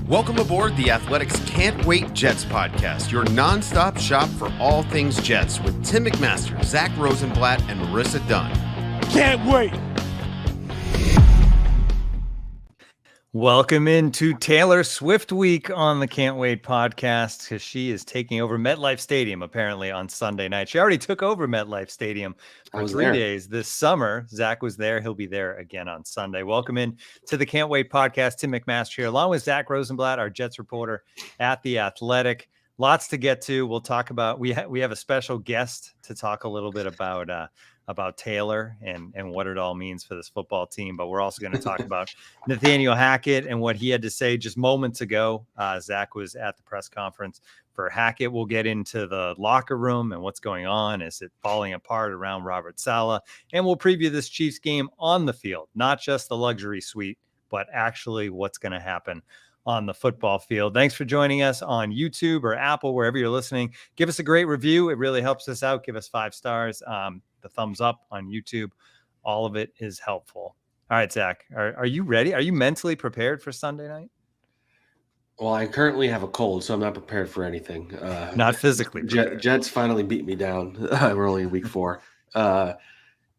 Welcome aboard the Athletics Can't Wait Jets podcast, your nonstop shop for all things Jets with Tim McMaster, Zach Rosenblatt, and Marissa Dunn. Can't wait. Welcome into Taylor Swift week on the Can't Wait podcast, because she is taking over MetLife Stadium apparently on Sunday night. She already took over MetLife Stadium for 3 days this summer. Zach was there. He'll be there again on Sunday. Welcome in to the Can't Wait podcast. Tim McMaster here, along with Zach Rosenblatt, our Jets reporter at The Athletic. Lots to get to. We'll talk about, we have a special guest to talk a little bit about Taylor and what it all means for this football team. But we're also going to talk about Nathaniel Hackett and what he had to say just moments ago. Zach was at the press conference for Hackett. We'll get into the locker room and what's going on. Is it falling apart around Robert Saleh? And we'll preview this Chiefs game on the field, not just the luxury suite, but actually what's going to happen on the football field. Thanks for joining us on YouTube or Apple, wherever you're listening. Give us a great review. It really helps us out. Give us 5 stars. The thumbs up on YouTube. All of it is helpful. All right, Zach, are you ready? Are you mentally prepared for Sunday night? Well, I currently have a cold, so I'm not prepared for anything. Not physically prepared. Jets finally beat me down. We're only in week 4. I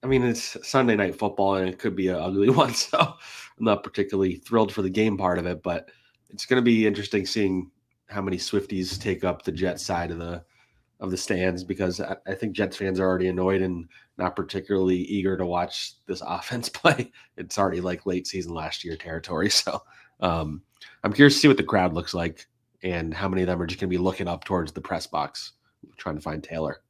mean, it's Sunday night football, and it could be an ugly one, so I'm not particularly thrilled for the game part of it, but it's going to be interesting seeing how many Swifties take up the Jets side of the stands, because I think Jets fans are already annoyed and not particularly eager to watch this offense play. It's already like late season last year territory. So I'm curious to see what the crowd looks like and how many of them are just going to be looking up towards the press box trying to find Taylor.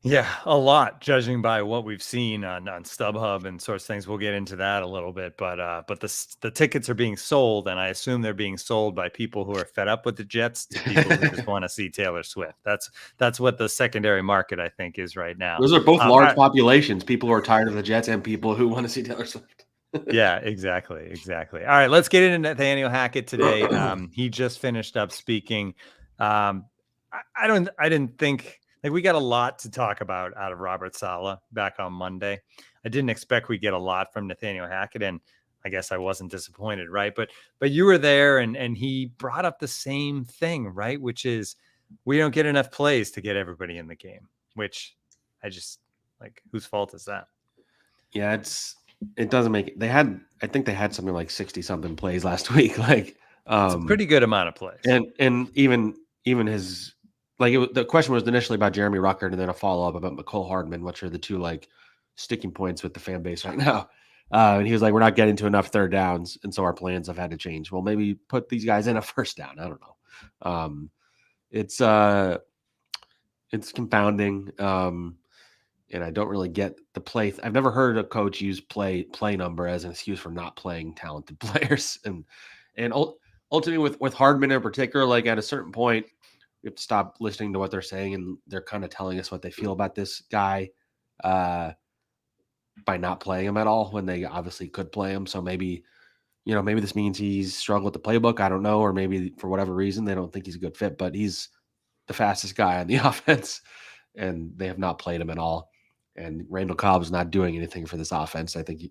Yeah, a lot, judging by what we've seen on StubHub and sorts of things. We'll get into that a little bit, but the tickets are being sold, and I assume they're being sold by people who are fed up with the Jets to people who just want to see Taylor Swift. That's what the secondary market, I think, is right now. Those are both large populations, people who are tired of the Jets and people who want to see Taylor Swift. Yeah, exactly. All right, let's get into Nathaniel Hackett today. He just finished up speaking. I didn't think. Like, we got a lot to talk about out of Robert Saleh back on Monday. I didn't expect we'd get a lot from Nathaniel Hackett, and I guess I wasn't disappointed, right? But you were there, and he brought up the same thing, right? Which is, we don't get enough plays to get everybody in the game, which I just, like, whose fault is that? Yeah, it doesn't make it. I think they had something like 60-something plays last week. Like, it's a pretty good amount of plays. And even his, like, the question was initially about Jeremy Ruckert and then a follow-up about McCole Hardman, which are the two, like, sticking points with the fan base right now. And he was like, we're not getting to enough third downs, and so our plans have had to change. Well, maybe put these guys in a first down. I don't know. It's confounding, and I don't really get the play. I've never heard a coach use play number as an excuse for not playing talented players. And ultimately with Hardman in particular, like, at a certain point, we have to stop listening to what they're saying, and they're kind of telling us what they feel about this guy by not playing him at all when they obviously could play him. So maybe this means he's struggled with the playbook. I don't know. Or maybe for whatever reason, they don't think he's a good fit, but he's the fastest guy on the offense, and they have not played him at all. And Randall Cobb's not doing anything for this offense. I think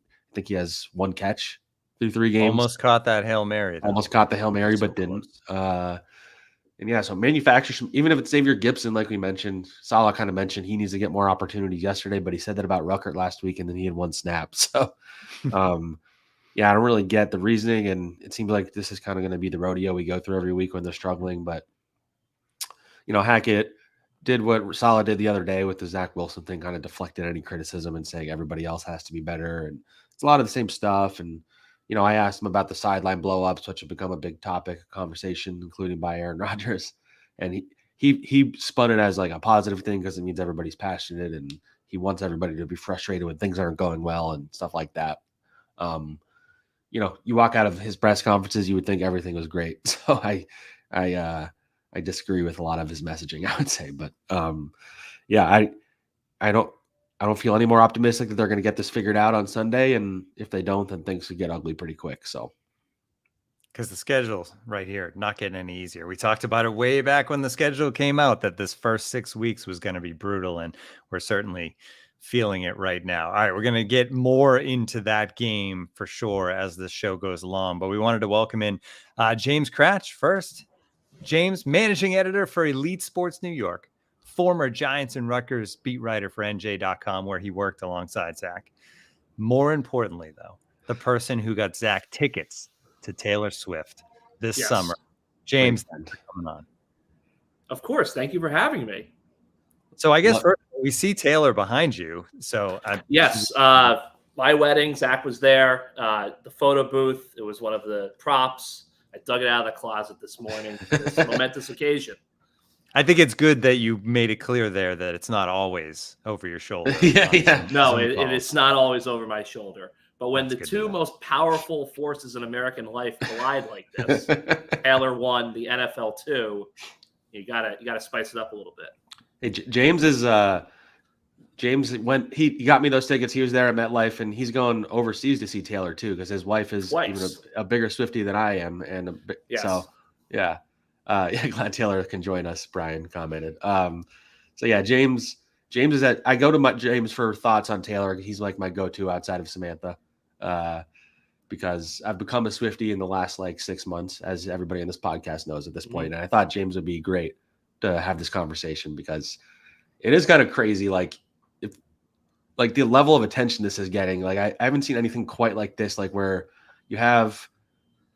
he has 1 catch through 3 games. Almost caught that Hail Mary. Almost caught the Hail Mary, but didn't. And yeah, so manufacture, even if it's Xavier Gipson, like we mentioned, Saleh kind of mentioned he needs to get more opportunities yesterday, but he said that about Ruckert last week, and then he had 1 snap. So, yeah, I don't really get the reasoning, and it seems like this is kind of going to be the rodeo we go through every week when they're struggling. But, Hackett did what Saleh did the other day with the Zach Wilson thing, kind of deflected any criticism and saying everybody else has to be better. And it's a lot of the same stuff. And, I asked him about the sideline blow-ups, which have become a big topic of conversation, including by Aaron Rodgers. And he spun it as like a positive thing because it means everybody's passionate and he wants everybody to be frustrated when things aren't going well and stuff like that. You walk out of his press conferences, you would think everything was great. So I disagree with a lot of his messaging, I would say. But yeah, I don't feel any more optimistic that they're going to get this figured out on Sunday. And if they don't, then things could get ugly pretty quick. So, because the schedule's right here, not getting any easier. We talked about it way back when the schedule came out, that this first 6 weeks was going to be brutal. And we're certainly feeling it right now. All right, we're going to get more into that game for sure as the show goes along, but we wanted to welcome in James Kratch first. James, managing editor for Elite Sports New York, former Giants and Rutgers beat writer for NJ.com, where he worked alongside Zach. More importantly, though, the person who got Zach tickets to Taylor Swift this summer. James, thanks for coming on. Of course. Thank you for having me. So I guess first, we see Taylor behind you. So yes, my wedding, Zach was there. The photo booth, it was one of the props. I dug it out of the closet this morning for this momentous occasion. I think it's good that you made it clear there that it's not always over your shoulder. No, it's not always over my shoulder. But when the two most powerful forces in American life collide like this, Taylor 1, the NFL 2, you gotta spice it up a little bit. Hey, James he got me those tickets. He was there at MetLife, and he's going overseas to see Taylor too, because his wife is even a bigger Swiftie than I am, and glad Taylor can join us. Brian commented. James is at. I go to James for thoughts on Taylor. He's like my go-to outside of Samantha, because I've become a Swiftie in the last 6 months, as everybody in this podcast knows at this point. And I thought James would be great to have this conversation, because it is kind of crazy. The level of attention this is getting, I haven't seen anything quite like this, where you have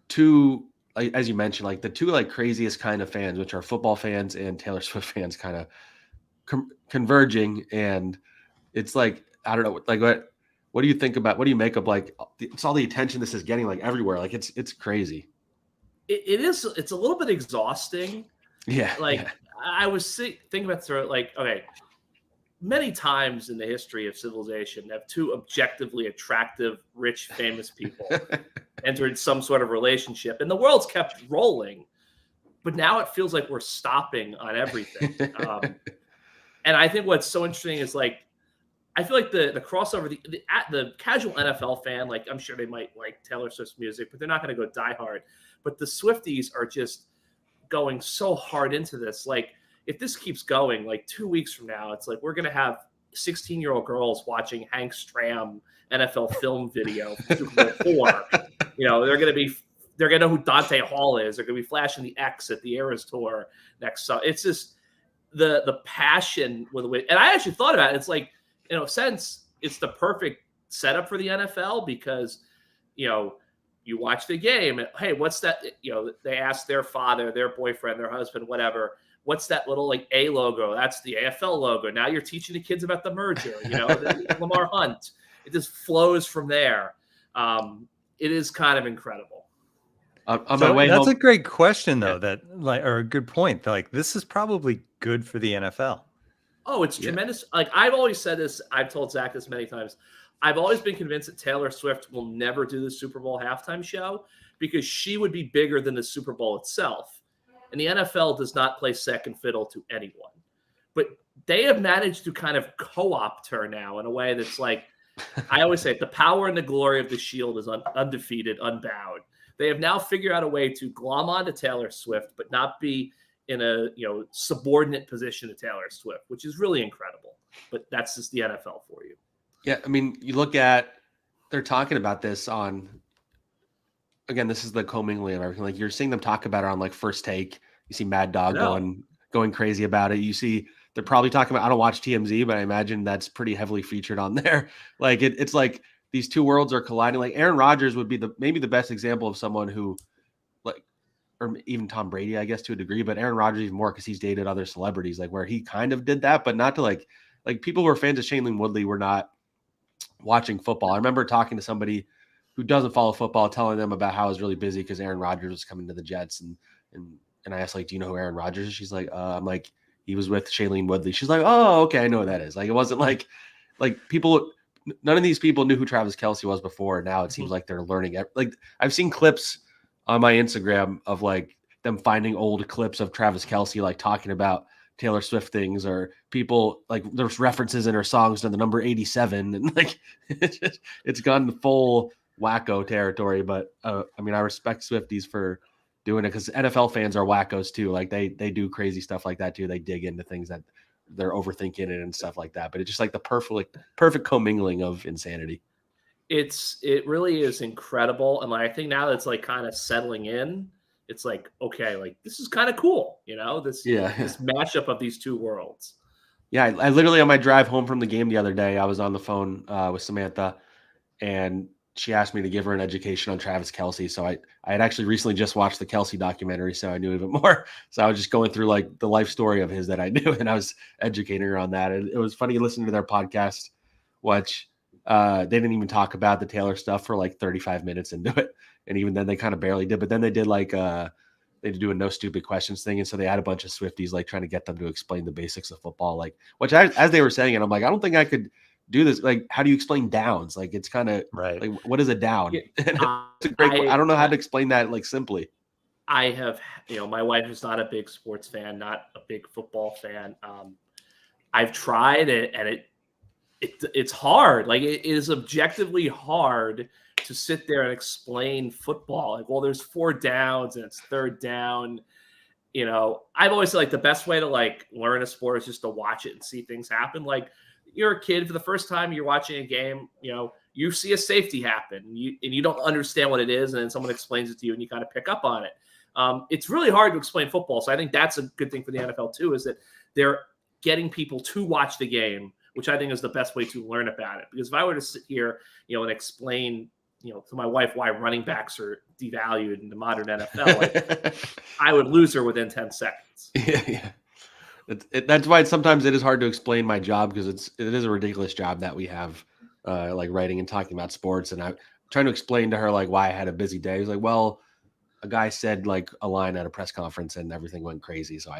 two, as you mentioned, the two craziest kind of fans, which are football fans and Taylor Swift fans, kind of converging. And it's I don't know, what do you think about, what do you make of it's all the attention this is getting everywhere? It's crazy. It is. It's a little bit exhausting. Yeah. I was thinking about okay, many times in the history of civilization have two objectively attractive, rich, famous people entered some sort of relationship, and the world's kept rolling. But now it feels like we're stopping on everything. And I think what's so interesting is I feel like the crossover, the casual NFL fan, I'm sure they might like Taylor Swift's music, but they're not going to go die hard. But the Swifties are just going so hard into this. If this keeps going, 2 weeks from now, it's we're going to have 16-year-old girls watching Hank Stram NFL film video from Super Bowl 4. They're going to know who Dante Hall is. They're going to be flashing the X at the Eras Tour next summer. It's just the passion with which, and I actually thought about it. It's in a sense, it's the perfect setup for the NFL, because, you watch the game and, hey, what's that? They ask their father, their boyfriend, their husband, whatever, what's that little A logo? That's the AFL logo. Now you're teaching the kids about the merger, Lamar Hunt. It just flows from there. It is kind of incredible. That's a great question, though, or a good point. This is probably good for the NFL. Oh, it's tremendous. I've always said this. I've told Zach this many times. I've always been convinced that Taylor Swift will never do the Super Bowl halftime show, because she would be bigger than the Super Bowl itself. And the NFL does not play second fiddle to anyone. But they have managed to kind of co-opt her now in a way that's I always say, the power and the glory of the Shield is undefeated, unbowed. They have now figured out a way to glom onto Taylor Swift, but not be in a subordinate position to Taylor Swift, which is really incredible. But that's just the NFL for you. Yeah, I mean, you look at, they're talking about this on, again, this is the commingling of everything. You're seeing them talk about it on First Take. You see Mad Dog going crazy about it. You see they're probably talking about, I don't watch TMZ, but I imagine that's pretty heavily featured on there. It's these two worlds are colliding. Aaron Rodgers would be maybe the best example of someone who or even Tom Brady, I guess, to a degree, but Aaron Rodgers even more, because he's dated other celebrities, where he kind of did that, but not to people who are fans of Shailene Woodley were not watching football. I remember talking to somebody who doesn't follow football, telling them about how I was really busy because Aaron Rodgers was coming to the Jets. And I asked, do you know who Aaron Rodgers is? She's like, I'm like, he was with Shailene Woodley. She's like, oh, okay, I know who that is. It wasn't people, none of these people knew who Travis Kelce was before. Now it seems like they're learning. I've seen clips on my Instagram of them finding old clips of Travis Kelce, talking about Taylor Swift things, or people there's references in her songs to the number 87, and it's gone full wacko territory. But I respect Swifties for doing it, because NFL fans are wackos too. They do crazy stuff like that too. They dig into things that they're overthinking it and stuff like that. But it's just like the perfect commingling of insanity. It really is incredible. And like, I think now that it's like kind of settling in, it's like, okay, like this is kind of cool, this mashup of these two worlds. Yeah, I literally on my drive home from the game the other day, I was on the phone with Samantha, and she asked me to give her an education on Travis Kelce. So I had actually recently just watched the Kelce documentary, so I knew even more. So I was just going through like the life story of his that I knew, and I was educating her on that. And it was funny listening to their podcast, which they didn't even talk about the Taylor stuff for like 35 minutes into it. And even then they kind of barely did, but then they did like they do a no stupid questions thing. And so they had a bunch of Swifties like trying to get them to explain the basics of football. Like, which as they were saying it, I'm like, I don't think I could do this. Like, how do you explain downs? Like, it's kind of right. Like, what is a down? It's a great, I don't know how to explain that like simply. I have, my wife is not a big sports fan, not a big football fan. I've tried it, and it's hard. Like, it is objectively hard to sit there and explain football. Like, well, there's 4 downs and it's 3rd down. I've always said like the best way to like learn a sport is just to watch it and see things happen. Like, you're a kid, for the first time you're watching a game, you see a safety happen and you don't understand what it is. And then someone explains it to you and you kind of pick up on it. It's really hard to explain football. So I think that's a good thing for the NFL too, is that they're getting people to watch the game, which I think is the best way to learn about it. Because if I were to sit here, and explain, to my wife why running backs are devalued in the modern NFL, like, I would lose her within 10 seconds. Yeah. That's why sometimes it is hard to explain my job, because it is a ridiculous job that we have, like writing and talking about sports. And I'm trying to explain to her like why I had a busy day. He's like, well, a guy said like a line at a press conference and everything went crazy. So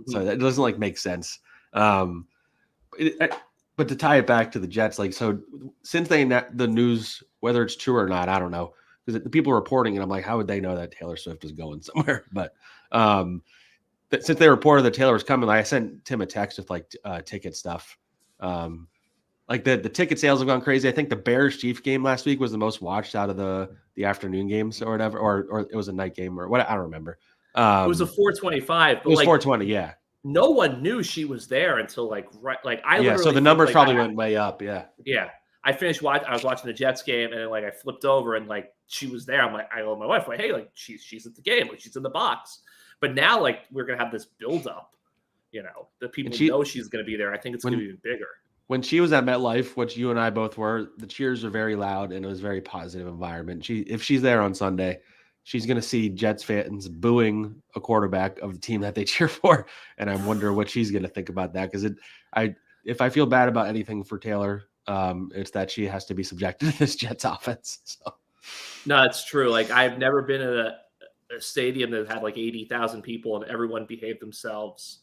so that doesn't like make sense. But to tie it back to the Jets, like, so since the news, whether it's true or not, I don't know, because the people are reporting it, I'm like, how would they know that Taylor Swift is going somewhere? But since they reported that Taylor was coming, like, I sent Tim a text with like ticket stuff. Like the ticket sales have gone crazy. I think the Bears-Chiefs game last week was the most watched out of the afternoon games or whatever, or it was a night game or what, I don't remember. It was a 425. It was 420, yeah. No one knew she was there until I literally. So the numbers probably went way up. Yeah. Yeah. I finished I was watching the Jets game, and then like I flipped over and like she was there. I'm like, I told my wife, like, hey, like she's at the game, like she's in the box. But now like we're gonna have this build up, the people know she's gonna be there. I think it's gonna be even bigger. When she was at MetLife, which you and I both were, the cheers were very loud and it was a very positive environment. If she's there on Sunday, she's going to see Jets fans booing a quarterback of the team that they cheer for. And I wonder what she's going to think about that. Because if I feel bad about anything for Taylor, it's that she has to be subjected to this Jets offense. So. No, it's true. Like, I've never been in a stadium that had like 80,000 people and everyone behaved themselves.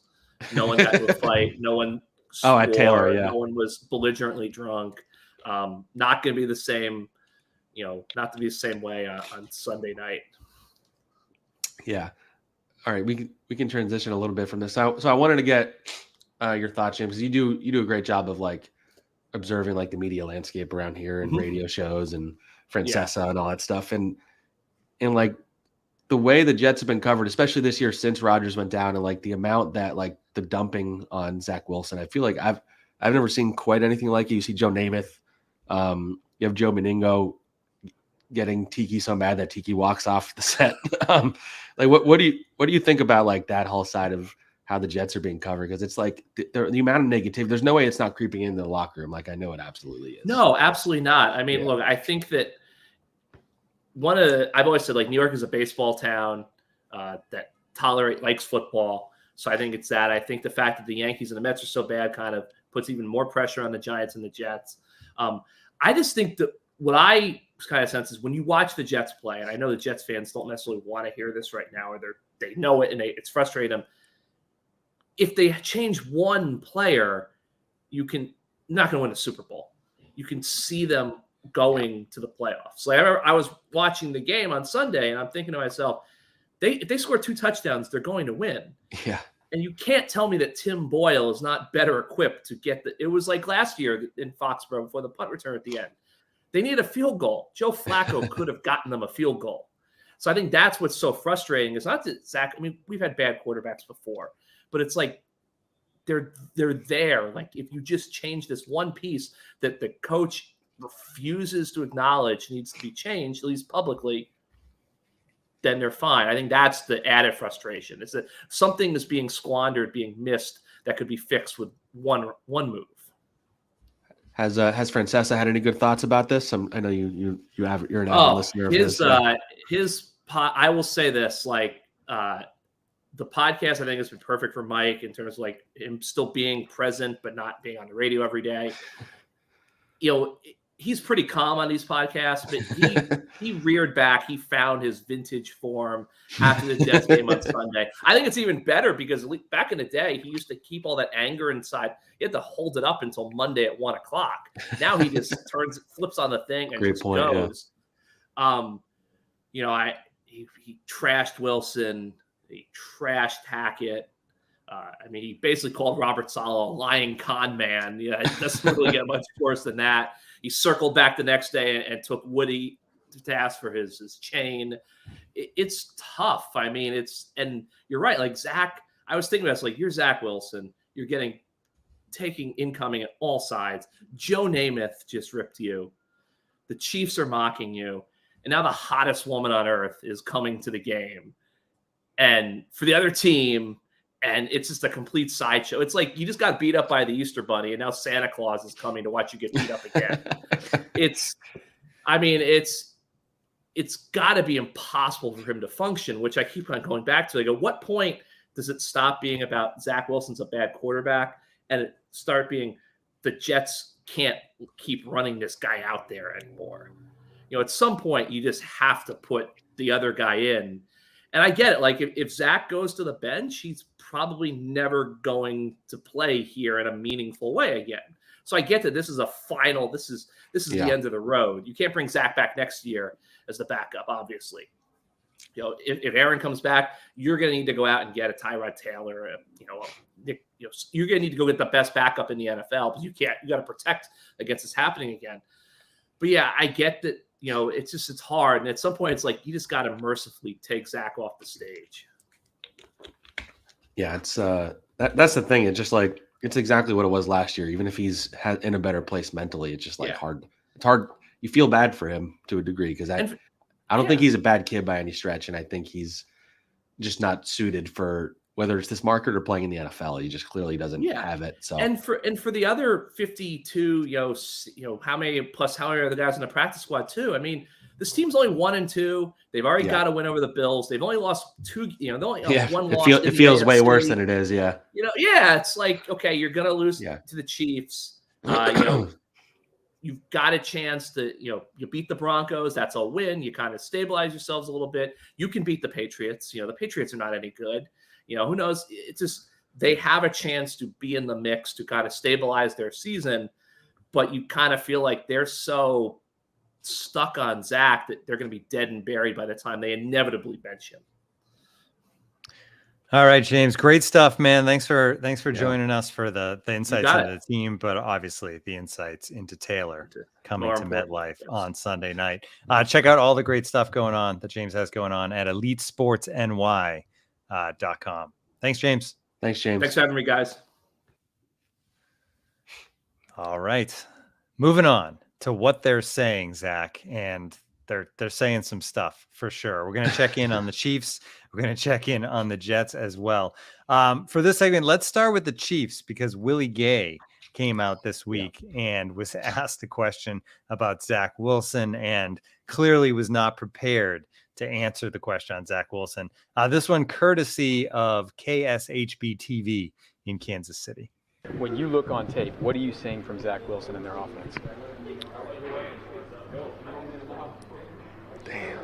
No one got to a fight. No one swore, at Taylor, yeah. No one was belligerently drunk. Not going to be the same, not to be the same way on Sunday night. Yeah. All right. We can transition a little bit from this. So I wanted to get your thoughts, James, because you do a great job of like observing like the media landscape around here and radio shows and Francesa and all that stuff. And like the way the Jets have been covered, especially this year since Rodgers went down, and like the amount that like the dumping on Zach Wilson, I feel like I've never seen quite anything like it. You see Joe Namath, you have Joe Meningo getting Tiki so mad that Tiki walks off the set. Like what do you think about like that whole side of how the Jets are being covered? Because it's like the amount of negativity, there's no way it's not creeping into the locker room. Like I know it absolutely is. No, absolutely not. I mean, look, I think that I've always said like New York is a baseball town that likes football. So I think it's that. I think the fact that the Yankees and the Mets are so bad kind of puts even more pressure on the Giants and the Jets. I just think that what I kind of sense is when you watch the Jets play, and I know the Jets fans don't necessarily want to hear this right now, or they know it and it's frustrating them. If they change one player, you're not going to win a Super Bowl. You can see them going to the playoffs. Like I remember I was watching the game on Sunday, and I'm thinking to myself, if they score 2 touchdowns, they're going to win. Yeah. And you can't tell me that Tim Boyle is not better equipped to get it was like last year in Foxborough before the punt return at the end. They need a field goal. Joe Flacco could have gotten them a field goal. So I think that's what's so frustrating. It's not that Zach, I mean, we've had bad quarterbacks before, but it's like they're there. Like if you just change this one piece that the coach refuses to acknowledge needs to be changed, at least publicly, then they're fine. I think that's the added frustration. It's that something is being squandered, being missed that could be fixed with one move. Has Francesa had any good thoughts about this? I know you're an avid listener of his. I will say this, like the podcast I think has been perfect for Mike in terms of like him still being present but not being on the radio every day. He's pretty calm on these podcasts, but he reared back. He found his vintage form after the Jets game on Sunday. I think it's even better because back in the day, he used to keep all that anger inside. He had to hold it up until Monday at 1:00. Now he just flips on the thing and goes. Yeah. He trashed Wilson. He trashed Hackett. He basically called Robert Saleh a lying con man. Yeah, it doesn't really get much worse than that. He circled back the next day and took Woody to task for his chain. It's tough. And you're right. Like Zach, I was thinking about this, like you're Zach Wilson. You're taking incoming at all sides. Joe Namath just ripped you. The Chiefs are mocking you. And now the hottest woman on earth is coming to the game. And for the other team, and it's just a complete sideshow. It's like you just got beat up by the Easter Bunny, and now Santa Claus is coming to watch you get beat up again. It's got to be impossible for him to function, which I keep on going back to. Like, at what point does it stop being about Zach Wilson's a bad quarterback and it start being the Jets can't keep running this guy out there anymore? At some point, you just have to put the other guy in. And I get it. Like if Zach goes to the bench, he's probably never going to play here in a meaningful way again. So I get that this is a final. This is the end of the road. You can't bring Zach back next year as the backup, obviously. If Aaron comes back, you're going to need to go out and get a Tyrod Taylor. You're going to need to go get the best backup in the NFL because you got to protect against this happening again. But yeah, I get that. It's hard. And at some point, it's like you just got to mercifully take Zach off the stage. Yeah, it's that's the thing. It's just like it's exactly what it was last year. Even if he's in a better place mentally, it's just like hard. It's hard. You feel bad for him to a degree because I don't think he's a bad kid by any stretch, and I think he's just not suited for whether it's this market or playing in the NFL. He just clearly doesn't have it. So and for the other 52, how many are the guys in the practice squad too? This team's only 1-2. They've already got to win over the Bills. They've only lost 2. They only one loss. It feels way worse than it is. Yeah. It's like okay, you're gonna lose to the Chiefs. You've got a chance to you beat the Broncos. That's a win. You kind of stabilize yourselves a little bit. You can beat the Patriots. The Patriots are not any good. Who knows? It's just they have a chance to be in the mix to kind of stabilize their season, but you kind of feel like they're so stuck on Zach that they're going to be dead and buried by the time they inevitably bench him. All right, James, great stuff, man. Thanks for joining us for the insights into the team, but obviously the insights into Taylor coming to MetLife on Sunday night. Check out all the great stuff going on that James has going on at EliteSportsNY.com. Thanks, James. Thanks for having me, guys. All right. Moving on to what they're saying, Zach, and they're saying some stuff for sure. We're going to check in on the Chiefs. We're going to check in on the Jets as well. For this segment, let's start with the Chiefs because Willie Gay came out this week and was asked a question about Zach Wilson and clearly was not prepared to answer the question on Zach Wilson. This one courtesy of KSHB TV in Kansas City. When you look on tape, what are you seeing from Zach Wilson and their offense? Damn,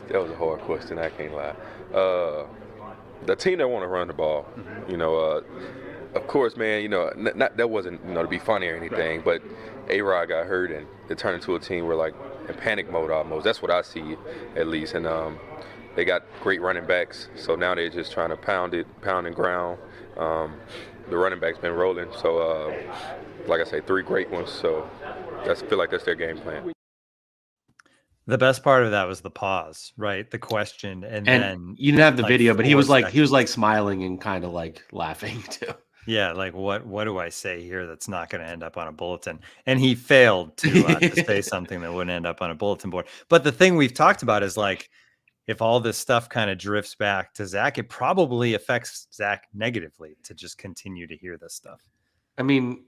that was a hard question. I can't lie. The team that want to run the ball, of course, man. Not that wasn't to be funny or anything, but A-Rod got hurt and it turned into a team where like in panic mode almost. That's what I see at least, and they got great running backs, so now they're just trying to pound and ground. The running back's been rolling, so like I say, 3 great ones. So I feel like that's their game plan. The best part of that was the pause, right? The question, and then you didn't have the video, but he was like smiling and kind of like laughing too. Yeah, like what do I say here that's not going to end up on a bulletin? And he failed to say something that wouldn't end up on a bulletin board. But the thing we've talked about is like, if all this stuff kind of drifts back to Zach, it probably affects Zach negatively to just continue to hear this stuff. I mean,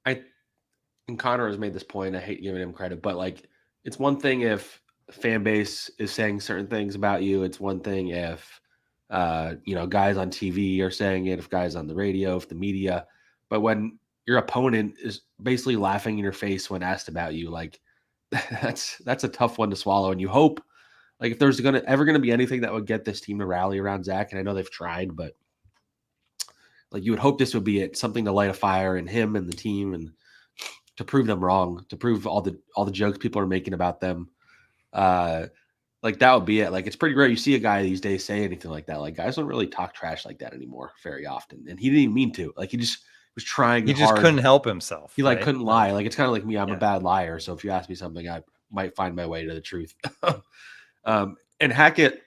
and Connor has made this point. I hate giving him credit, but like, it's one thing if fan base is saying certain things about you. It's one thing if, guys on TV are saying it, if guys on the radio, if the media, but when your opponent is basically laughing in your face when asked about you, like that's a tough one to swallow. And you hope, like, if there's ever going to be anything that would get this team to rally around Zach, and I know they've tried, but like you would hope this would be it, something to light a fire in him and the team, and to prove them wrong, to prove all the jokes people are making about them. Like that would be it. Like, it's pretty rare you see a guy these days say anything like that. Like, guys don't really talk trash like that anymore very often, and he didn't even mean to. Like, he just was trying. He just couldn't help himself. He like couldn't lie. Like, it's kind of like me. I'm Yeah. a bad liar. So if you ask me something, I might find my way to the truth. And Hackett,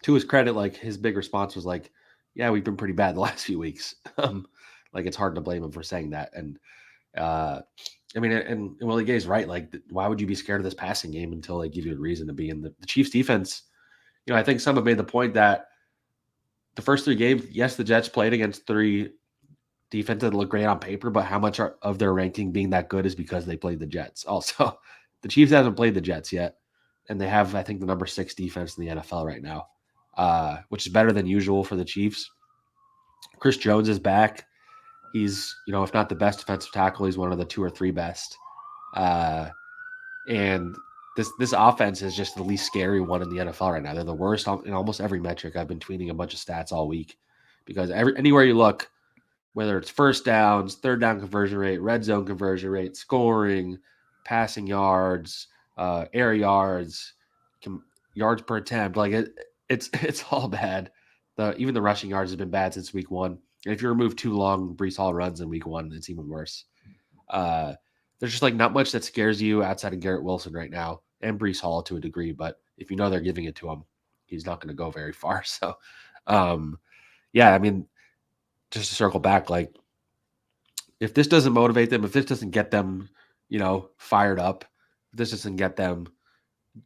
to his credit, like his big response was like, "Yeah, we've been pretty bad the last few weeks." Like, it's hard to blame him for saying that. And I mean, and Willie Gay's right. Like, why would you be scared of this passing game until they give you a reason to be? In the Chiefs defense, I think some have made the point that the first 3 games, yes, the Jets played against 3 defenses that look great on paper, but how much of their ranking being that good is because they played the Jets. Also, the Chiefs haven't played the Jets yet, and they have, I think, the number 6 defense in the NFL right now, which is better than usual for the Chiefs. Chris Jones is back. He's, if not the best defensive tackle, he's one of the 2 or 3 best. And this offense is just the least scary one in the NFL right now. They're the worst in almost every metric. I've been tweeting a bunch of stats all week because anywhere you look, whether it's first downs, third down conversion rate, red zone conversion rate, scoring, passing yards, air yards, yards per attempt, like it's all bad. Even the rushing yards has been bad since week 1. And if you remove 2 long Breece Hall runs in week 1, it's even worse. There's just like not much that scares you outside of Garrett Wilson right now, and Breece Hall to a degree. But if they're giving it to him, he's not going to go very far. So, yeah, I mean, just to circle back, like if this doesn't motivate them, if this doesn't get them, fired up, if this doesn't get them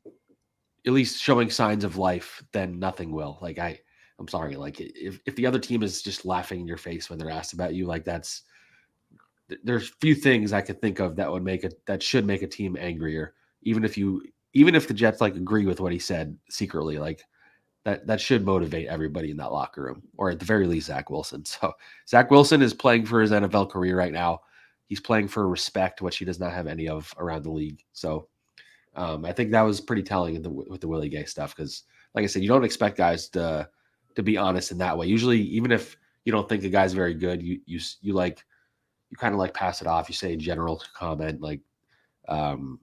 at least showing signs of life, then nothing will. Like I'm sorry, like if the other team is just laughing in your face when they're asked about you, like there's few things I could think of that should make a team angrier. Even if the Jets like agree with what he said secretly, like that should motivate everybody in that locker room, or at the very least Zach Wilson. So Zach Wilson is playing for his NFL career right now. He's playing for respect, which he does not have any of around the league. So I think that was pretty telling with the Willie Gay stuff, because like I said, you don't expect guys to be honest in that way. Usually, even if you don't think the guy's very good, you kind of like pass it off. You say a general comment, like, and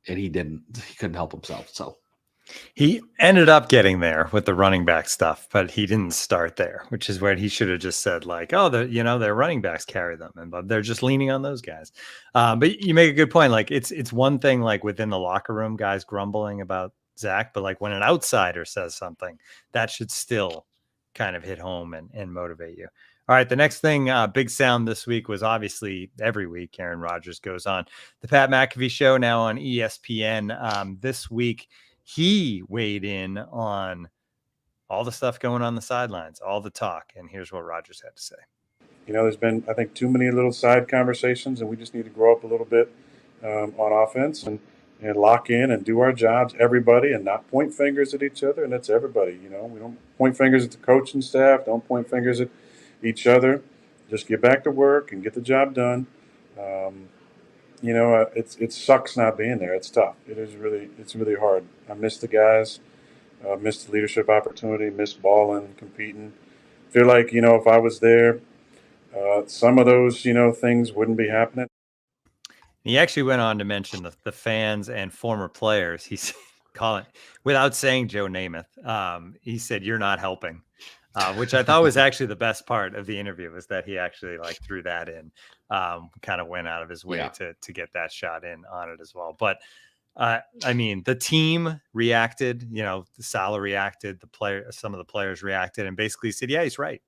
he couldn't help himself. So he ended up getting there with the running back stuff, but he didn't start there, which is where he should have just said like, oh, their running backs carry them, but they're just leaning on those guys. But you make a good point. Like it's one thing like within the locker room, guys grumbling about Zach, but like when an outsider says something, that should still kind of hit home and motivate you. All right, the next thing, big sound this week was obviously every week Aaron Rodgers goes on the Pat McAfee show now on ESPN. This week, he weighed in on all the stuff going on the sidelines, all the talk, and here's what Rodgers had to say. There's been, I think, too many little side conversations, and we just need to grow up a little bit on offense and lock in and do our jobs, everybody, and not point fingers at each other. And that's everybody. We don't point fingers at the coaching staff. Don't point fingers at each other. Just get back to work and get the job done. It sucks not being there. It's tough. It's really hard. I miss the guys. Miss the leadership opportunity. Miss balling, competing. Feel like if I was there, some of those things wouldn't be happening. He actually went on to mention the fans and former players. He's calling without saying Joe Namath. He said, "You're not helping." Which I thought was actually the best part of the interview, was that he actually like threw that in, kind of went out of his way to get that shot in on it as well. But I mean, the team reacted, Saleh reacted, some of the players reacted, and basically said, yeah, he's right.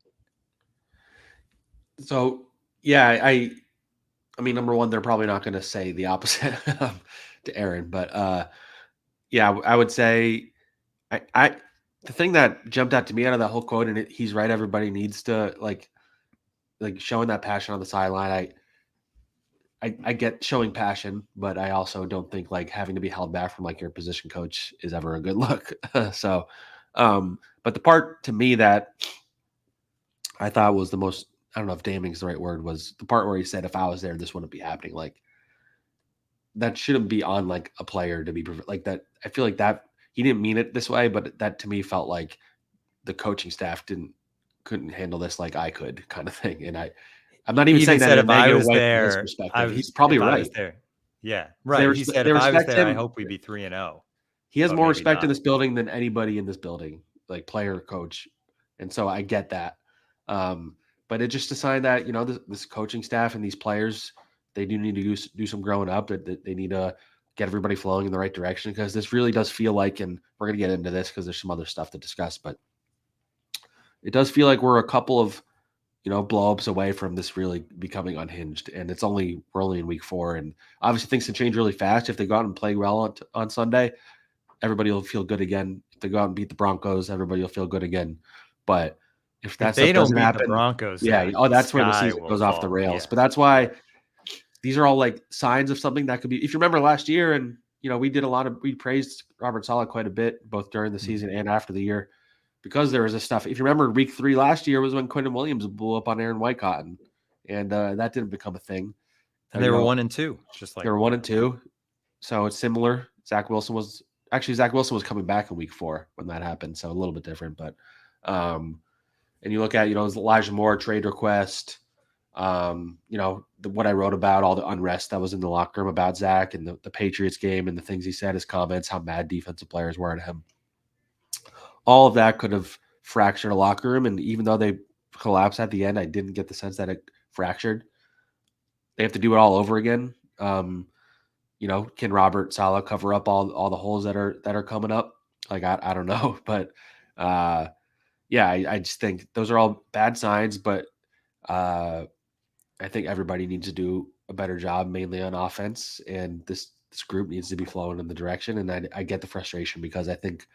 So yeah, I mean, number one, they're probably not going to say the opposite to Aaron, but yeah, I would say I the thing that jumped out to me out of that whole quote, and he's right. Everybody needs to like showing that passion on the sideline. I get showing passion, but I also don't think like having to be held back from like your position coach is ever a good look. So, but the part to me that I thought was the most, I don't know if damning is the right word, was the part where he said, if I was there, this wouldn't be happening. Like that shouldn't be on like a player to be like that. I feel like that he didn't mean it this way, but that to me felt like the coaching staff couldn't handle this like I could kind of thing. And I'm not even He saying that said, in a if I negative was way from his there, perspective. He's probably if I right. was there. Yeah, right. He said, They if I was respect there, I him. hope we'd be 3-0. He has but more maybe respect in not. this building than anybody in this building, like player, coach, and so I get that. But it's just a sign that this coaching staff and these players, they do need to do some growing up. That they need to get everybody flowing in the right direction, because this really does feel like, and we're gonna get into this because there's some other stuff to discuss, but it does feel like we're a couple of blow-ups away from this really becoming unhinged. And we're only in week 4, and obviously things can change really fast. If they go out and play well on Sunday, everybody will feel good again. If they go out and beat the Broncos, everybody will feel good again. But if that they stuff don't doesn't beat happen, the Broncos, yeah, that's where the sky season will goes off the fall. rails. Yeah. But that's why these are all like signs of something that could be. If you remember last year, and we praised Robert Saleh quite a bit, both during the season and after the year, because there was this stuff. If you remember, week 3 last year was when Quentin Williams blew up on Aaron Whitecotton, and that didn't become a thing. And they were 1-2, just like they were 1-2. So it's similar. Zach Wilson was coming back in week 4 when that happened, so a little bit different. But and you look at Elijah Moore trade request, what I wrote about, all the unrest that was in the locker room about Zach and the Patriots game and the things he said, his comments, how mad defensive players were at him. All of that could have fractured a locker room, and even though they collapsed at the end, I didn't get the sense that it fractured. They have to do it all over again. Can Robert Saleh cover up all the holes that are coming up? Like I don't know, but yeah, I just think those are all bad signs. But I think everybody needs to do a better job, mainly on offense, and this group needs to be flowing in the direction. And I get the frustration, because I think,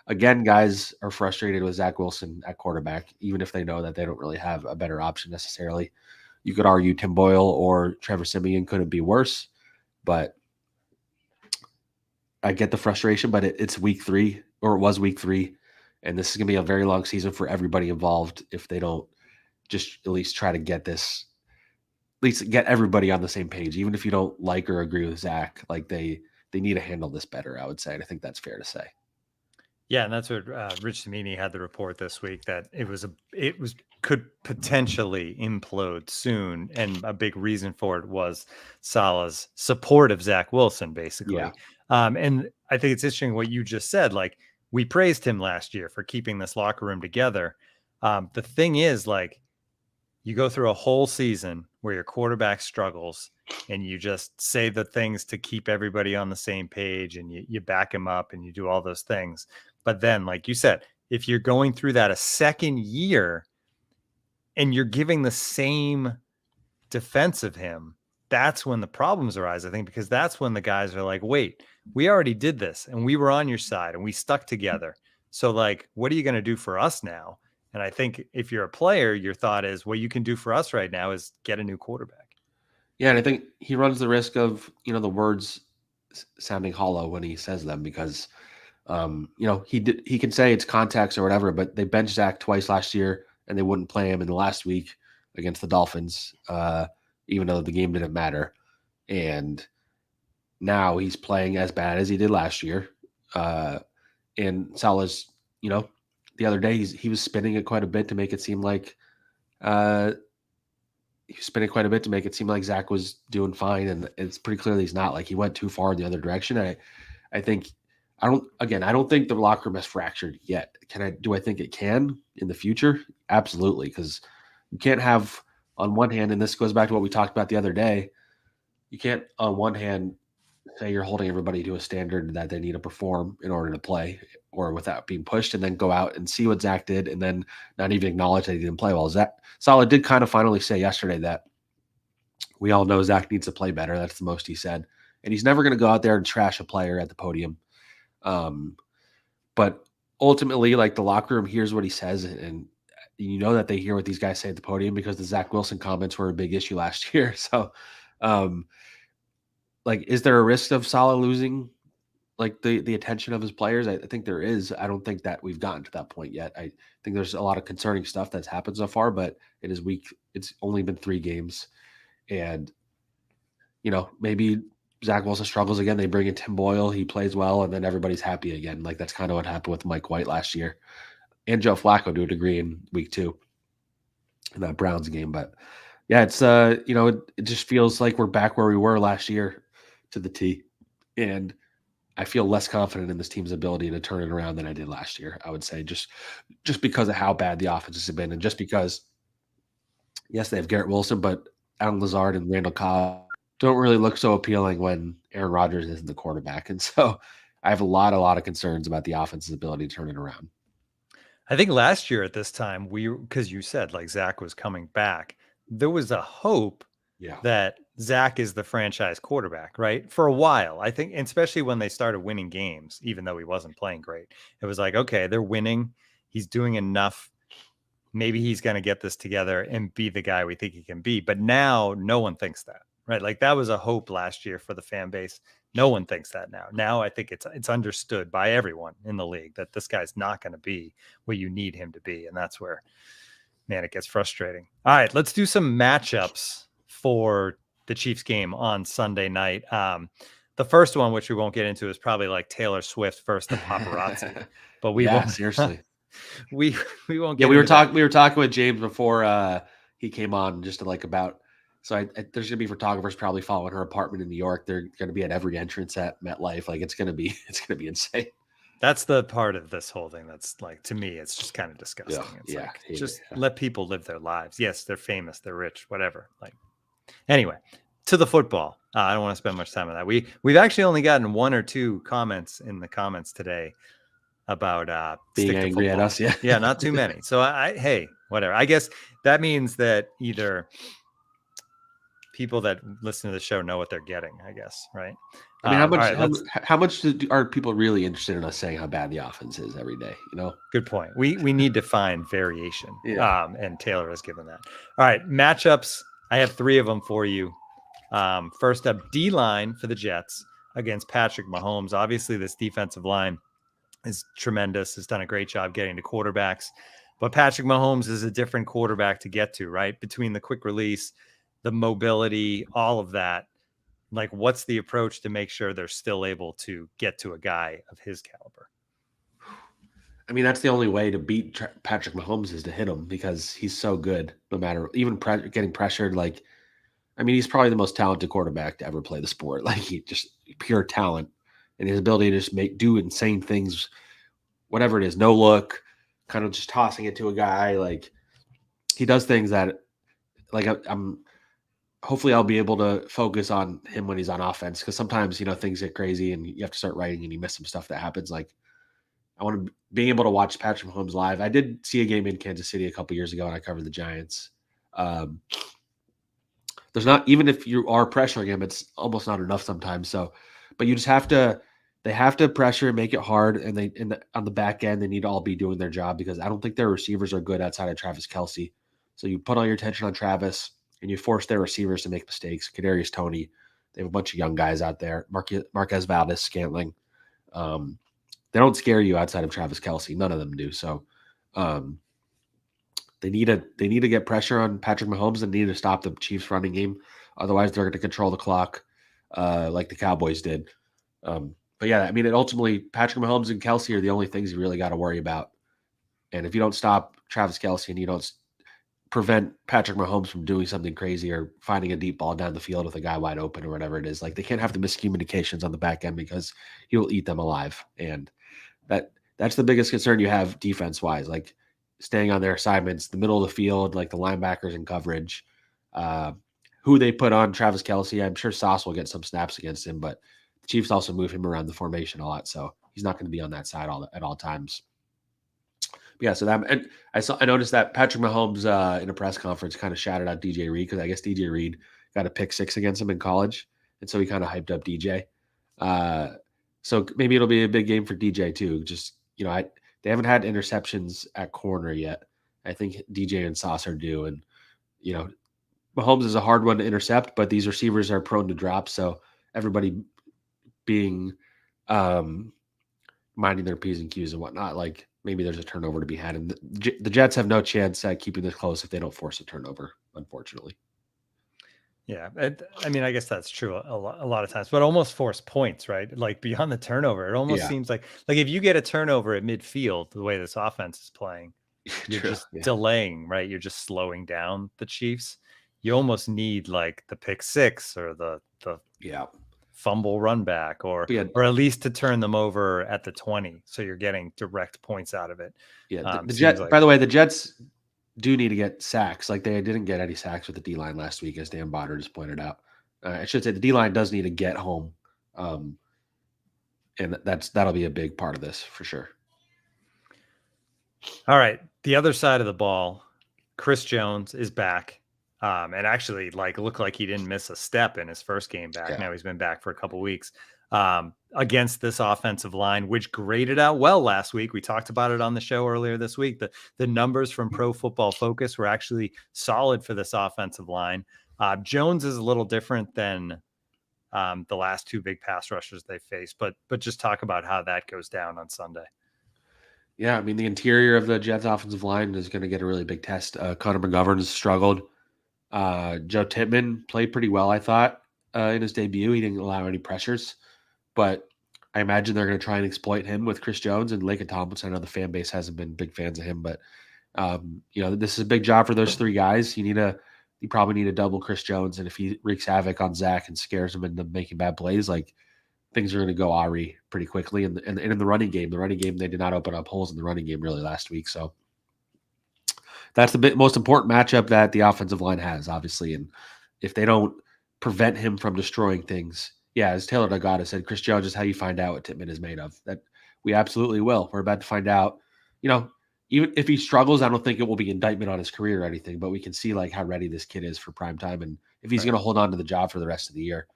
again, guys are frustrated with Zach Wilson at quarterback, even if they know that they don't really have a better option necessarily. You could argue Tim Boyle or Trevor Siemian couldn't be worse, but I get the frustration. But it's week 3, or it was week 3, and this is going to be a very long season for everybody involved if they don't just at least try to get everybody on the same page, even if you don't like or agree with Zach. Like they need to handle this better, I would say. And I think that's fair to say. Yeah, and that's what Rich Cimini had the report this week, that it could potentially implode soon, and a big reason for it was Saleh's support of Zach Wilson, basically. Yeah. And I think it's interesting what you just said. Like, we praised him last year for keeping this locker room together. The thing is, like, you go through a whole season where your quarterback struggles, and you just say the things to keep everybody on the same page, and you back him up, and you do all those things. But then, like you said, if you're going through that a second year and you're giving the same defense of him, that's when the problems arise, I think, because that's when the guys are like, wait, we already did this and we were on your side and we stuck together. So, like, what are you going to do for us now? And I think if you're a player, your thought is, what you can do for us right now is get a new quarterback. Yeah, and I think he runs the risk of, the words sounding hollow when he says them, because he can say it's contacts or whatever, but they benched Zach twice last year and they wouldn't play him in the last week against the Dolphins, even though the game didn't matter. And now he's playing as bad as he did last year. And Saleh's, the other day he was spinning it quite a bit to make it seem like Zach was doing fine, and it's pretty clear that he's not. Like, he went too far in the other direction. I don't think the locker room has fractured yet. Do I think it can in the future? Absolutely, because you can't have, on one hand, and this goes back to what we talked about the other day, you can't on one hand say you're holding everybody to a standard that they need to perform in order to play or without being pushed, and then go out and see what Zach did and then not even acknowledge that he didn't play well. Zach Saleh did kind of finally say yesterday that we all know Zach needs to play better. That's the most he said. And he's never going to go out there and trash a player at the podium. But ultimately, like, the locker room hears what he says, and you know that they hear what these guys say at the podium because the Zach Wilson comments were a big issue last year. So, like, is there a risk of Saleh losing like the attention of his players? I think there is. I don't think that we've gotten to that point yet. I think there's a lot of concerning stuff that's happened so far, but it is weak. It's only been 3 games. And, you know, maybe Zach Wilson struggles again. They bring in Tim Boyle. He plays well, and then everybody's happy again. Like, that's kind of what happened with Mike White last year. And Joe Flacco to a degree in week 2 in that Browns game. But, yeah, it's, you know, it just feels like we're back where we were last year to the T. And I feel less confident in this team's ability to turn it around than I did last year, I would say, just because of how bad the offenses have been, and just because, yes, they have Garrett Wilson, but Alan Lazard and Randall Cobb don't really look so appealing when Aaron Rodgers isn't the quarterback. And so I have a lot of concerns about the offense's ability to turn it around. I think last year at this time, because you said like Zach was coming back, there was a hope that Zach is the franchise quarterback, right? For a while, I think, especially when they started winning games, even though he wasn't playing great, it was like, okay, they're winning. He's doing enough. Maybe he's going to get this together and be the guy we think he can be. But now no one thinks that, right? Like, that was a hope last year for the fan base. No one thinks that now. Now I think it's understood by everyone in the league that this guy's not going to be what you need him to be. And that's where, man, it gets frustrating. All right, let's do some matchups for the Chiefs game on Sunday night. The first one, which we won't get into, is probably like Taylor Swift versus the paparazzi. But we won't. Seriously. we won't. Yeah, we were talking with James before he came on, just to like about. So there's gonna be photographers probably following her apartment in New York. They're gonna be at every entrance at MetLife. Like, it's gonna be insane. That's the part of this whole thing that's, like, to me, it's just kind of disgusting. Let people live their lives. Yes, they're famous, they're rich, whatever. Like, anyway, to the football. I don't want to spend much time on that. We've actually only gotten 1 or 2 comments in the comments today about being angry at us. Yeah, not too many. So hey, whatever. I guess that means that either people that listen to the show know what they're getting, I guess, right? I mean, how much are people really interested in us saying how bad the offense is every day? You know, good point. We need to find variation. And Taylor has given that. All right, matchups. I have 3 of them for you. First up, D-line for the Jets against Patrick Mahomes. Obviously, this defensive line is tremendous, has done a great job getting to quarterbacks. But Patrick Mahomes is a different quarterback to get to, right? Between the quick release, the mobility, all of that. Like, what's the approach to make sure they're still able to get to a guy of his caliber? I mean, that's the only way to beat Patrick Mahomes is to hit him, because he's so good, no matter, even getting pressured. Like, I mean, he's probably the most talented quarterback to ever play the sport. Like, he just pure talent, and his ability to just do insane things, whatever it is, no look, kind of just tossing it to a guy. Like, he does things that, like, hopefully I'll be able to focus on him when he's on offense, because sometimes, you know, things get crazy and you have to start writing and you miss some stuff that happens. Like, I want to be able to watch Patrick Mahomes live. I did see a game in Kansas City a couple years ago, and I covered the Giants. There's not, even if you are pressuring him, it's almost not enough sometimes. So, but you just have to, they have to pressure and make it hard. And on the back end, they need to all be doing their job, because I don't think their receivers are good outside of Travis Kelce. So you put all your attention on Travis, and you force their receivers to make mistakes. Kadarius Toney, they have a bunch of young guys out there. Marquez Valdez Scantling. They don't scare you outside of Travis Kelce. None of them do. So they need to get pressure on Patrick Mahomes, and need to stop the Chiefs running game. Otherwise, they're going to control the clock like the Cowboys did. But yeah, I mean, ultimately, Patrick Mahomes and Kelce are the only things you really got to worry about. And if you don't stop Travis Kelce, and you don't prevent Patrick Mahomes from doing something crazy or finding a deep ball down the field with a guy wide open or whatever it is, like, they can't have the miscommunications on the back end, because he will eat them alive. And that's the biggest concern you have defense wise, like staying on their assignments, the middle of the field, like the linebackers in coverage, who they put on Travis Kelce. I'm sure Sauce will get some snaps against him, but Chiefs also move him around the formation a lot, so he's not going to be on that side at all times. But yeah, so that, and I noticed that Patrick Mahomes in a press conference kind of shouted out DJ Reed, because I guess DJ Reed got a pick 6 against him in college, and so he kind of hyped up DJ. So maybe it'll be a big game for DJ too. Just, they haven't had interceptions at corner yet. I think DJ and Sauce are due, and Mahomes is a hard one to intercept, but these receivers are prone to drop, so everybody being minding their P's and Q's and whatnot, like maybe there's a turnover to be had, and the Jets have no chance at keeping this close if they don't force a turnover, unfortunately. Yeah, I mean, I guess that's true a lot of times, but almost force points, right? Like beyond the turnover, it almost seems like if you get a turnover at midfield, the way this offense is playing, you're just delaying, right? You're just slowing down the Chiefs. You almost need like the pick 6 or the fumble run back, or at least to turn them over at the 20, so you're getting direct points out of it. Yeah, the Jets. By the way, the Jets do need to get sacks. Like, they didn't get any sacks with the D-line last week, as Dan Botter just pointed out. I should say the D-line does need to get home, and that'll be a big part of this for sure. All right, the other side of the ball, Chris Jones is back. And actually, looked like he didn't miss a step in his first game back. Yeah. Now he's been back for a couple of weeks against this offensive line, which graded out well last week. We talked about it on the show earlier this week. The numbers from Pro Football Focus were actually solid for this offensive line. Jones is a little different than the last 2 big pass rushers they faced, but just talk about how that goes down on Sunday. Yeah, I mean, the interior of the Jets offensive line is going to get a really big test. Connor McGovern has struggled. Joe Tippmann played pretty well, I thought, in his debut. He didn't allow any pressures, but I imagine they're going to try and exploit him with Chris Jones and Laken Tomlinson. I know the fan base hasn't been big fans of him, but this is a big job for those 3 guys. You probably need to double Chris Jones, and if he wreaks havoc on Zach and scares him into making bad plays, things are going to go awry pretty quickly. And in the running game, they did not open up holes in the running game really last week, so that's the most important matchup that the offensive line has, obviously. And if they don't prevent him from destroying things, as Taylor Dugada said, Chris Jones is how you find out what Tippmann is made of. That we absolutely will. We're about to find out. Even if he struggles, I don't think it will be indictment on his career or anything, but we can see how ready this kid is for prime time, and if he's going to hold on to the job for the rest of the year,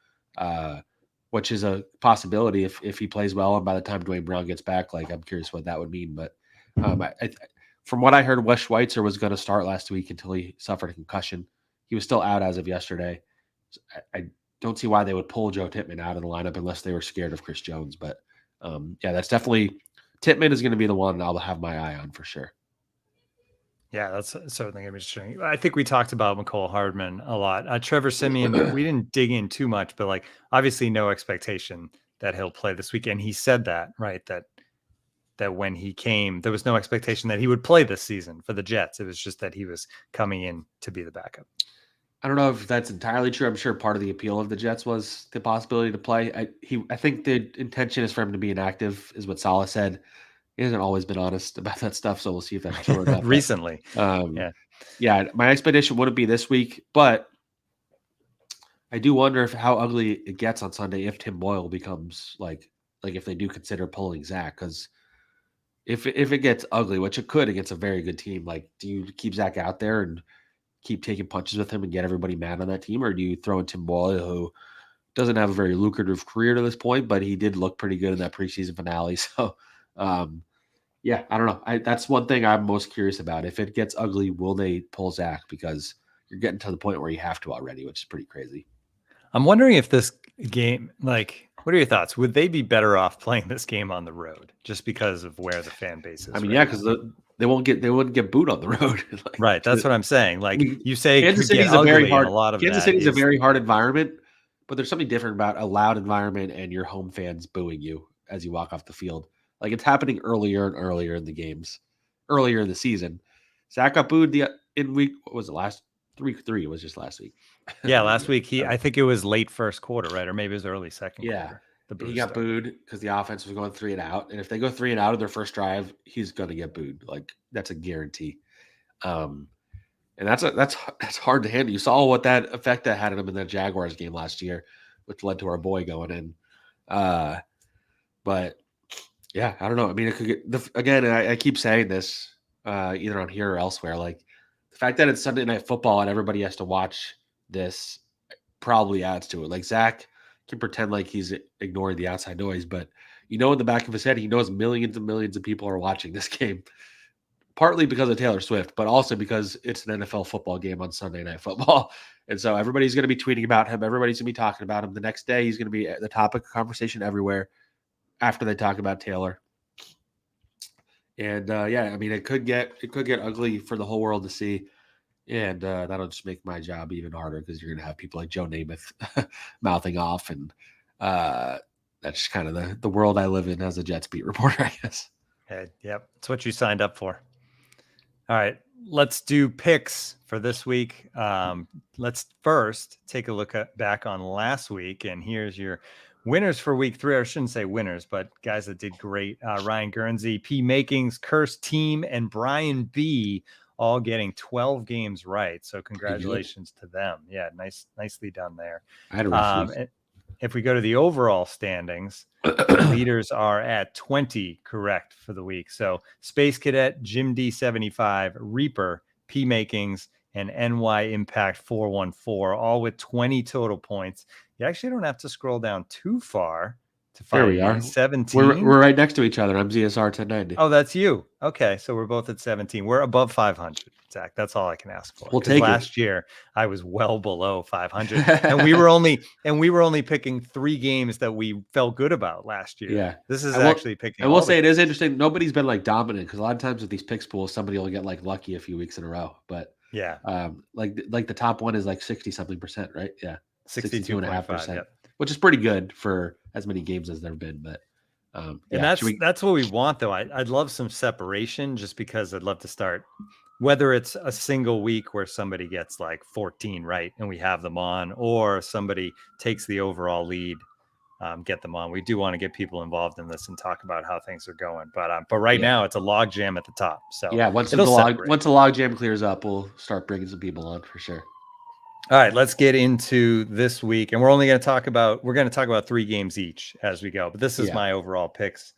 which is a possibility if he plays well. And by the time Dwayne Brown gets back, I'm curious what that would mean. But from what I heard, Wes Schweitzer was going to start last week until he suffered a concussion. He was still out as of yesterday. I don't see why they would pull Joe Tippmann out of the lineup unless they were scared of Chris Jones. But that's definitely Tippmann is going to be the one I'll have my eye on for sure. Yeah, that's certainly going to be interesting. I think we talked about McCole Hardman a lot. Trevor Siemian, we didn't dig in too much, but obviously no expectation that he'll play this weekend. He said that, right? That when he came, there was no expectation that he would play this season for the Jets. It was just that he was coming in to be the backup. I don't know if that's entirely true. I'm sure part of the appeal of the Jets was the possibility to play. I think the intention is for him to be inactive, is what Saleh said. He hasn't always been honest about that stuff, so we'll see if that's true or not. Recently. My expectation wouldn't be this week, but I do wonder how ugly it gets on Sunday if Tim Boyle becomes if they do consider pulling Zach, because if it gets ugly, which it could against a very good team, do you keep Zach out there and keep taking punches with him and get everybody mad on that team, or do you throw in Tim Boyle, who doesn't have a very lucrative career to this point, but he did look pretty good in that preseason finale? So, I don't know. That's one thing I'm most curious about. If it gets ugly, will they pull Zach? Because you're getting to the point where you have to already, which is pretty crazy. I'm wondering if this game, what are your thoughts? Would they be better off playing this game on the road just because of where the fan base is? I mean, because they wouldn't get booed on the road. Right. That's what I'm saying. You say Kansas City's a very hard. Kansas City's a very hard environment, but there's something different about a loud environment and your home fans booing you as you walk off the field. It's happening earlier and earlier in the games, earlier in the season. Zach got booed in week. What was it? Last week 3 was just last week. Yeah, last week I think it was late first quarter, right? Or maybe it was early second quarter. He got booed because the offense was going 3 and out, and if they go 3 and out of their first drive, he's going to get booed. That's a guarantee. And that's hard to handle. You saw what that effect that had on him in that Jaguars game last year, which led to our boy going in. But yeah, I don't know. I mean, it could get again. I keep saying this either on here or elsewhere. Like the fact that it's Sunday Night Football and everybody has to watch this probably adds to it. Like Zach can pretend like he's ignoring the outside noise, but in the back of his head, he knows millions and millions of people are watching this game. Partly because of Taylor Swift, but also because it's an NFL football game on Sunday Night Football. And so everybody's going to be tweeting about him. Everybody's going to be talking about him. The next day, he's going to be the topic of conversation everywhere after they talk about Taylor. And I mean, it could get ugly for the whole world to see. And that'll just make my job even harder because you're going to have people like Joe Namath mouthing off. And that's just kind of the world I live in as a Jets beat reporter, I guess. Yep. It's what you signed up for. All right, let's do picks for this week. Let's first take a look back on last week, and here's your winners for week 3. Or I shouldn't say winners, but guys that did great. Ryan Guernsey, P. Makings, Cursed Team, and Brian B. all getting 12 games right. So congratulations to them. Yeah, nicely done there. I had a rough week. If we go to the overall standings, leaders are at 20 correct for the week. So Space Cadet, Jim D75, Reaper, P Makings, and NY Impact 414, all with 20 total points. You actually don't have to scroll down too far to find there we are. 17. We're right next to each other. I'm ZSR 1090. Oh, that's you. Okay, so we're both at 17. We're above 500. Zach, that's all I can ask for. We'll take last year I was well below 500, and we were only picking 3 games that we felt good about last year. Yeah, this is actually picking. I will say it is interesting. Nobody's been like dominant because a lot of times with these picks pools, somebody will get like lucky a few weeks in a row. But yeah, like the top one is like 60-something%, right? Yeah, 62.5%, yep. Which is pretty good for as many games as there've been. But and that's what we want, though. I'd love some separation, just because I'd love to start. Whether it's a single week where somebody gets like 14 right and we have them on, or somebody takes the overall lead, get them on. We do want to get people involved in this and talk about how things are going. But right now it's a log jam at the top. So yeah, once the log jam clears up, we'll start bringing some people on for sure. All right, let's get into this week, and we're going to talk about 3 games each as we go. But this is my overall picks.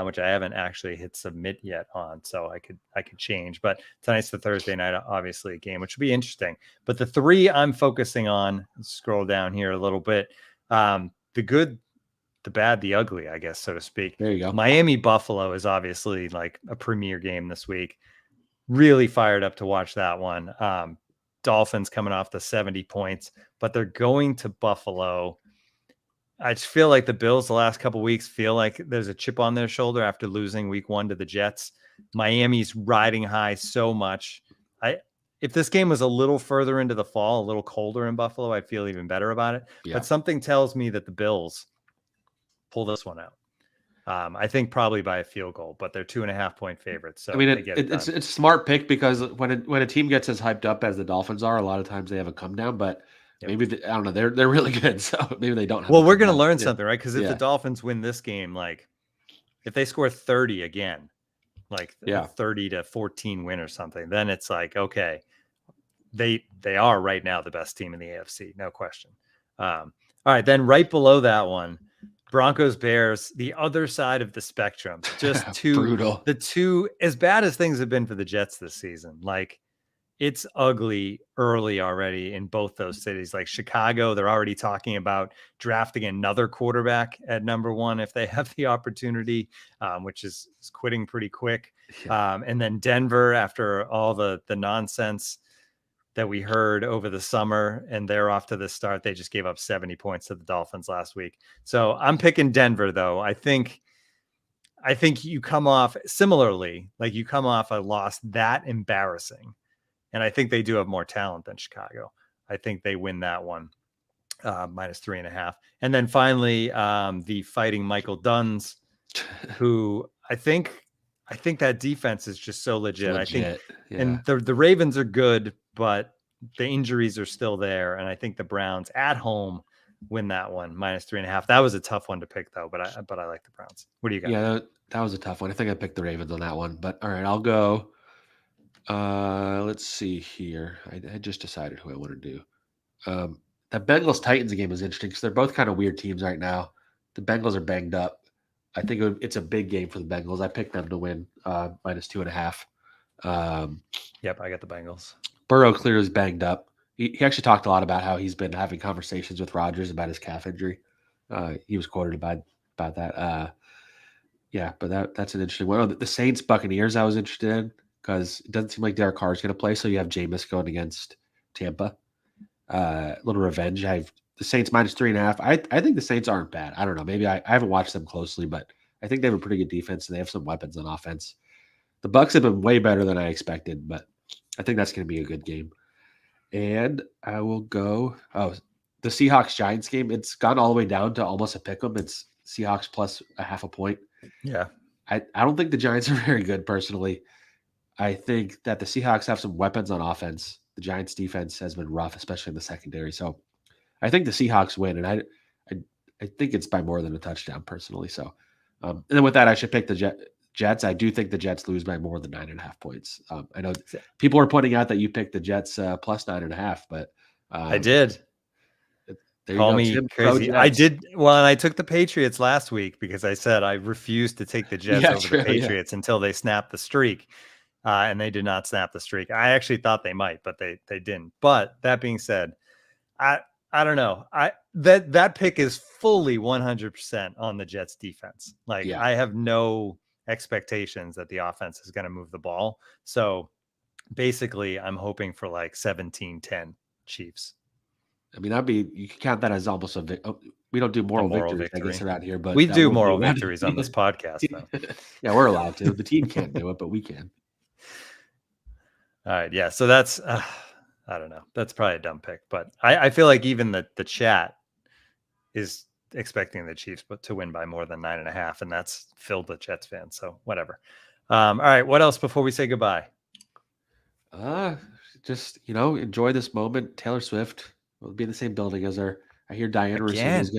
Which I haven't actually hit submit yet on, so I could change. But tonight's the Thursday night, obviously, a game, which will be interesting. But the 3 I'm focusing on, scroll down here a little bit, the good, the bad, the ugly, I guess, so to speak. There you go. Miami Buffalo is obviously like a premier game this week. Really fired up to watch that one. Dolphins coming off the 70 points, but they're going to Buffalo. I just feel like the Bills the last couple of weeks feel like there's a chip on their shoulder after losing week 1 to the Jets. Miami's riding high so much. If this game was a little further into the fall, a little colder in Buffalo, I'd feel even better about it. Yeah. But something tells me that the Bills pull this one out. I think probably by a field goal, but they're 2.5-point favorites. So I mean, it's a smart pick because when a team gets as hyped up as the Dolphins are, a lot of times they have a come down, but maybe I don't know. They're really good, so maybe they don't. Well, we're going to learn something, right? Because if the Dolphins win this game, like if they score 30 again, like 30-14 win or something, then it's like okay, they are right now the best team in the AFC, no question. All right, then right below that one, Broncos Bears, the other side of the spectrum, just brutal. The two, as bad as things have been for the Jets this season, like. It's ugly early already in both those cities. Like Chicago, they're already talking about drafting another quarterback at number 1 if they have the opportunity, which is quitting pretty quick. And then Denver, after all the nonsense that we heard over the summer, and they're off to the start. They just gave up 70 points to the Dolphins last week. So I'm picking Denver, though. I think you come off similarly, like you come off a loss that embarrassing. And I think they do have more talent than Chicago. I think they win that one, -3.5. And then finally, the Fighting Michael Dunns, who I think that defense is just so legit. I think, and the Ravens are good, but the injuries are still there. And I think the Browns at home win that one, -3.5. That was a tough one to pick, though. But I like the Browns. What do you got? Yeah, that was a tough one. I think I picked the Ravens on that one. But all right, I'll go. Let's see here. I just decided who I want to do. That Bengals Titans game is interesting because they're both kind of weird teams right now. The Bengals are banged up. I think it's a big game for the Bengals. I picked them to win -2.5. Yep, I got the Bengals. Burrow clearly is banged up. He actually talked a lot about how he's been having conversations with Rodgers about his calf injury. He was quoted about that. Yeah, but that's an interesting one. The Saints Buccaneers I was interested in because it doesn't seem like Derek Carr is going to play. So you have Jameis going against Tampa. A little revenge. I have the Saints -3.5. I think the Saints aren't bad. I don't know. Maybe I haven't watched them closely, but I think they have a pretty good defense and they have some weapons on offense. The Bucs have been way better than I expected, but I think that's going to be a good game. And I will go. Oh, the Seahawks Giants game. It's gone all the way down to almost a pick 'em. It's Seahawks plus a half a point. Yeah. I don't think the Giants are very good personally. I think that the Seahawks have some weapons on offense. The Giants defense has been rough, especially in the secondary. So I think the Seahawks win, and I think it's by more than a touchdown personally. So and then with that, I should pick the Jets. I do think the Jets lose by more than 9.5 points. I know people are pointing out that you picked the Jets plus 9.5, but I did. Call me Tim, crazy. I did. Well, and I took the Patriots last week because I said I refused to take the Jets over the Patriots until they snapped the streak. And they did not snap the streak. I actually thought they might, but they didn't. But that being said, I don't know. That pick is fully 100% on the Jets defense. Like I have no expectations that the offense is going to move the ball. So basically I'm hoping for like 17-10 Chiefs. I mean, you can count that as almost we don't do moral victories, I guess, around here, but we do moral victories on this podcast, though. Yeah, we're allowed to. The team can't do it, but we can. All right, yeah. So that's I don't know. That's probably a dumb pick, but I feel like even the chat is expecting the Chiefs to win by more than 9.5, and that's filled with Jets fans. So whatever. All right, what else before we say goodbye? Just enjoy this moment. Taylor Swift will be in the same building as her. I hear Diana Rossini is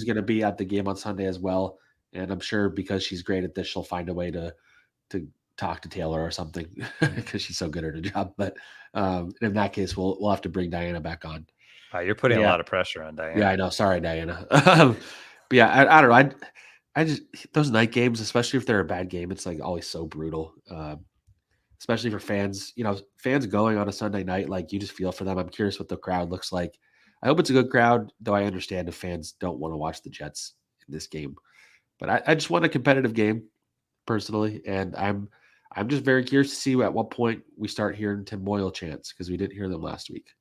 going to be at the game on Sunday as well, and I'm sure because she's great at this, she'll find a way to talk to Taylor or something because she's so good at her job. But in that case, we'll have to bring Diana back on. You're putting a lot of pressure on Diana. Yeah, I know. Sorry, Diana. But yeah, I don't know. I just those night games, especially if they're a bad game, it's like always so brutal. Especially for fans, fans going on a Sunday night, like you just feel for them. I'm curious what the crowd looks like. I hope it's a good crowd, though I understand if fans don't want to watch the Jets in this game. But I just want a competitive game personally, and I'm just very curious to see at what point we start hearing Tim Boyle chants because we didn't hear them last week.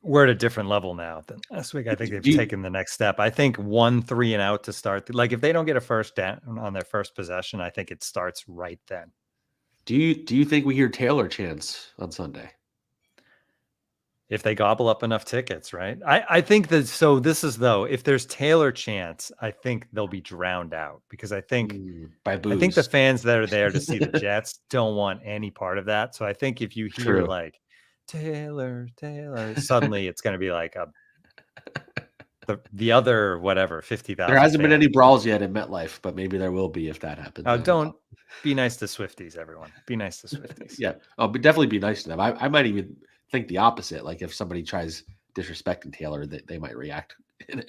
We're at a different level now than last week. I think they've taken the next step. I think 1 3 and out to start. Like if they don't get a first down on their first possession, I think it starts right then. Do you think we hear Taylor chants on Sunday? If they gobble up enough tickets, right? I think that. So this is though, if there's Taylor chants, I think they'll be drowned out because I think the fans that are there to see the Jets don't want any part of that. So I think if you hear like Taylor, suddenly it's going to be like the other whatever 50,000. There hasn't been any brawls yet in MetLife, but maybe there will be if that happens. Don't be nice to Swifties, everyone. Be nice to Swifties. Yeah, definitely be nice to them. I might even think the opposite. Like if somebody tries disrespecting Taylor, they might react in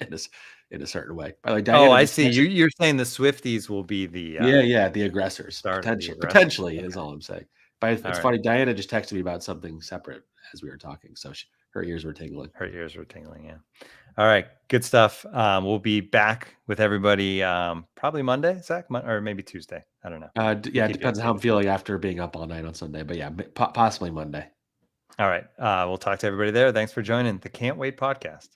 a certain way. By the way, Diana, I see. You're saying the Swifties will be the the aggressors. Potentially is all I'm saying. But it's funny. Diana just texted me about something separate as we were talking, so her ears were tingling. Yeah. All right, good stuff. We'll be back with everybody probably Monday, Zach, or maybe Tuesday. I don't know. It depends on how I'm feeling after being up all night on Sunday. But yeah, possibly Monday. All right. We'll talk to everybody there. Thanks for joining the Can't Wait podcast.